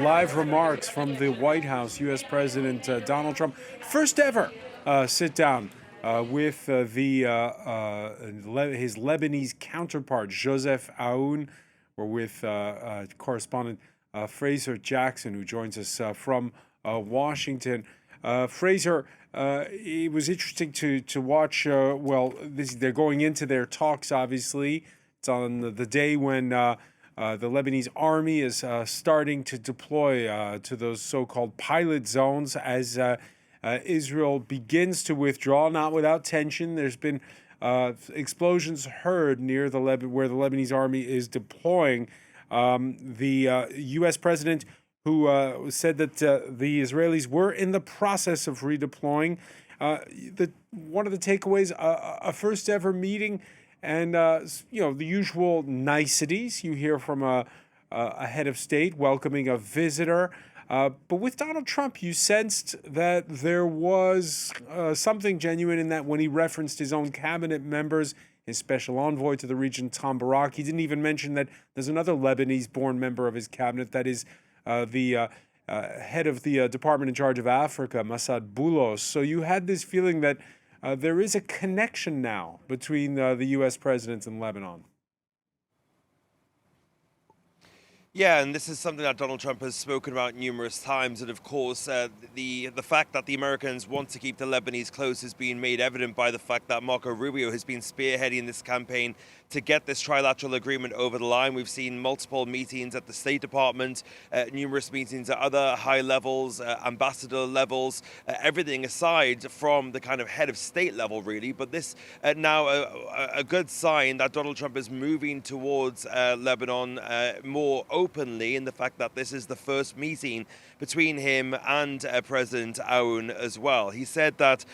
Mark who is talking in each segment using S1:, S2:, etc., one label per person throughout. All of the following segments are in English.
S1: Live remarks from the White House, U.S. President Donald Trump, first ever sit down with his Lebanese counterpart, Joseph Aoun, or with correspondent Fraser Jackson, who joins us from Washington. Fraser, it was interesting to watch. They're going into their talks, obviously. It's on the day when the Lebanese army is starting to deploy to those so-called pilot zones as Israel begins to withdraw, not without tension. There's been explosions heard near where the Lebanese army is deploying. The U.S. president, who said that the Israelis were in the process of redeploying. One of the takeaways, a first ever meeting. And, the usual niceties you hear from a head of state welcoming a visitor. But with Donald Trump, you sensed that there was something genuine in that when he referenced his own cabinet members, his special envoy to the region, Tom Barak. He didn't even mention that there's another Lebanese-born member of his cabinet that is the head of the department in charge of Africa, Masad Boulos. So you had this feeling that there is a connection now between the U.S. president and Lebanon.
S2: Yeah, and this is something that Donald Trump has spoken about numerous times. And of course, the fact that the Americans want to keep the Lebanese close has been made evident by the fact that Marco Rubio has been spearheading this campaign to get this trilateral agreement over the line. We've seen multiple meetings at the State Department, numerous meetings at other high levels, ambassador levels, everything aside from the kind of head of state level, really. But this now a good sign that Donald Trump is moving towards Lebanon more openly, in the fact that this is the first meeting between him and President Aoun as well. He said that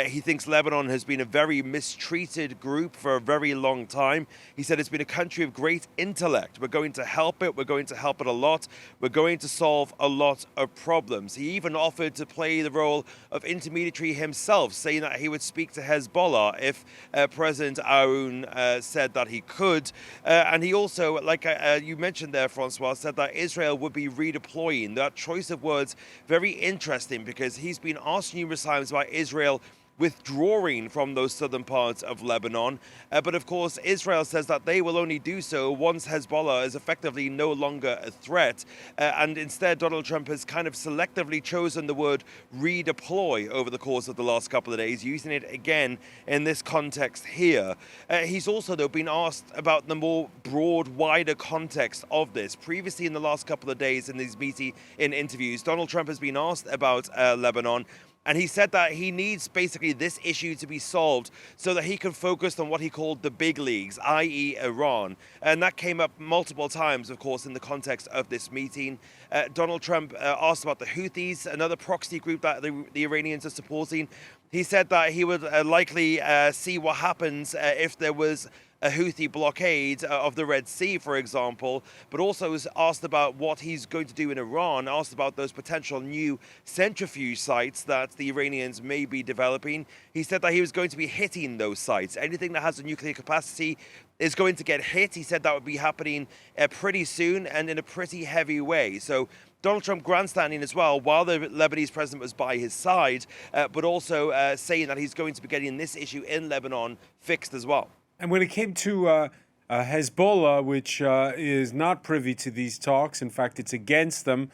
S2: he thinks Lebanon has been a very mistreated group for a very long time. He said it's been a country of great intellect. We're going to help it. We're going to help it a lot. We're going to solve a lot of problems. He even offered to play the role of intermediary himself, saying that he would speak to Hezbollah if President Aoun said that he could. And he also, like you mentioned there, Francois, said that Israel would be redeploying. That choice of words, very interesting, because he's been asked numerous times about Israel withdrawing from those southern parts of Lebanon. But of course, Israel says that they will only do so once Hezbollah is effectively no longer a threat. And instead, Donald Trump has kind of selectively chosen the word redeploy over the course of the last couple of days, using it again in this context here. He's also, though, been asked about the more broad, wider context of this. Previously, in the last couple of days in these interviews, Donald Trump has been asked about Lebanon. And he said that he needs basically this issue to be solved so that he can focus on what he called the big leagues, i.e. Iran. And that came up multiple times, of course, in the context of this meeting. Donald Trump asked about the Houthis, another proxy group that the Iranians are supporting. He said that he would likely see what happens if there was a Houthi blockade of the Red Sea, for example, but also was asked about what he's going to do in Iran, asked about those potential new centrifuge sites that the Iranians may be developing. He said that he was going to be hitting those sites. Anything that has a nuclear capacity is going to get hit. He said that would be happening pretty soon and in a pretty heavy way. So Donald Trump grandstanding as well while the Lebanese president was by his side, but also saying that he's going to be getting this issue in Lebanon fixed as well.
S1: And when it came to Hezbollah, which is not privy to these talks, in fact, it's against them,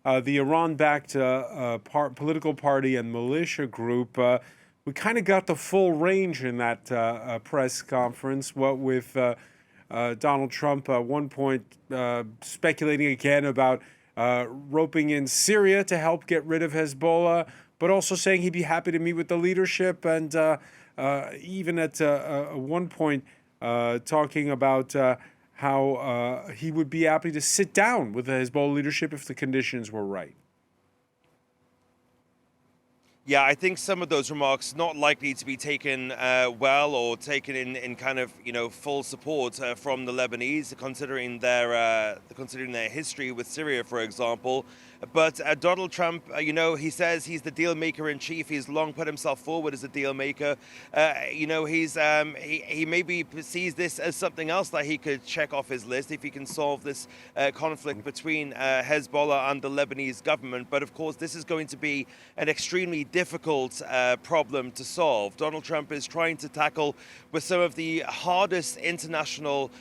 S1: the Iran-backed political party and militia group, we kind of got the full range in that press conference, what with Donald Trump at one point speculating again about roping in Syria to help get rid of Hezbollah, but also saying he'd be happy to meet with the leadership and even at one point talking about how he would be happy to sit down with the Hezbollah leadership if the conditions were right.
S2: Yeah, I think some of those remarks not likely to be taken well or taken in kind of full support from the Lebanese, considering their history with Syria, for example. But Donald Trump, he says he's the deal maker in chief. He's long put himself forward as a deal maker. He maybe sees this as something else that he could check off his list if he can solve this conflict between Hezbollah and the Lebanese government. But of course, this is going to be an extremely difficult problem to solve. Donald Trump is trying to tackle with some of the hardest international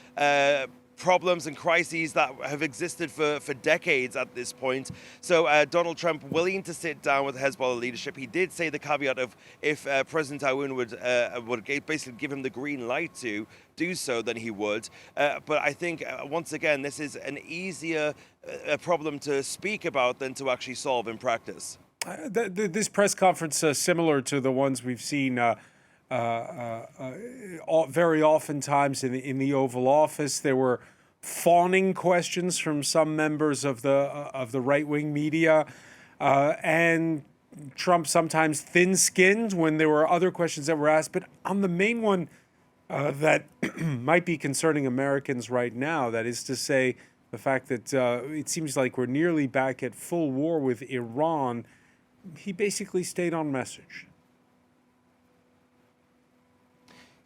S2: problems and crises that have existed for decades at this point. So Donald Trump willing to sit down with the Hezbollah leadership. He did say the caveat of if President Aoun would basically give him the green light to do so, then he would. But I think, once again, this is an easier problem to speak about than to actually solve in practice.
S1: This press conference, similar to the ones we've seen very oftentimes in the Oval Office, there were fawning questions from some members of the right-wing media, and Trump sometimes thin-skinned when there were other questions that were asked. But on the main one that might be concerning Americans right now, that is to say, the fact that it seems like we're nearly back at full war with Iran, he basically stayed on message.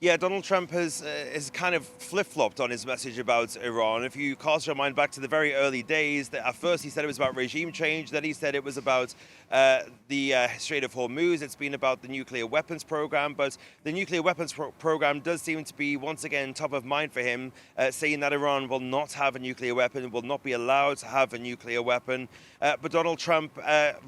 S2: Yeah, Donald Trump has kind of flip-flopped on his message about Iran. If you cast your mind back to the very early days, that at first he said it was about regime change, then he said it was about the Strait of Hormuz. It's been about the nuclear weapons program, but the nuclear weapons program does seem to be once again top of mind for him, saying that Iran will not have a nuclear weapon, will not be allowed to have a nuclear weapon. But Donald Trump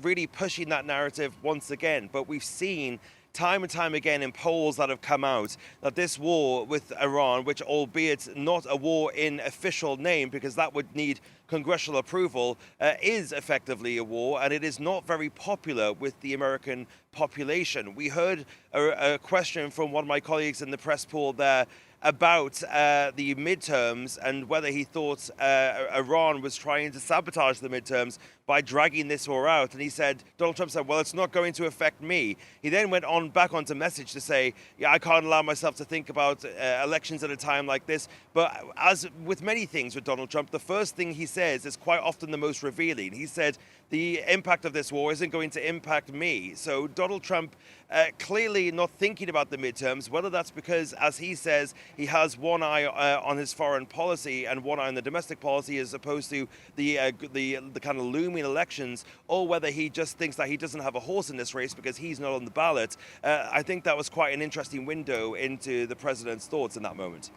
S2: really pushing that narrative once again. But we've seen time and time again in polls that have come out that this war with Iran, which albeit not a war in official name because that would need congressional approval, is effectively a war, and it is not very popular with the American population. We heard a question from one of my colleagues in the press pool there about the midterms and whether he thought Iran was trying to sabotage the midterms by dragging this war out. And he said, Donald Trump said, well, it's not going to affect me. He then went on back onto message to say, yeah, I can't allow myself to think about elections at a time like this. But as with many things with Donald Trump, the first thing he says is quite often the most revealing. He said, the impact of this war isn't going to impact me. So Donald Trump clearly not thinking about the midterms, whether that's because, as he says, he has one eye on his foreign policy and one eye on the domestic policy as opposed to the kind of looming elections, or whether he just thinks that he doesn't have a horse in this race because he's not on the ballot. I think that was quite an interesting window into the president's thoughts in that moment.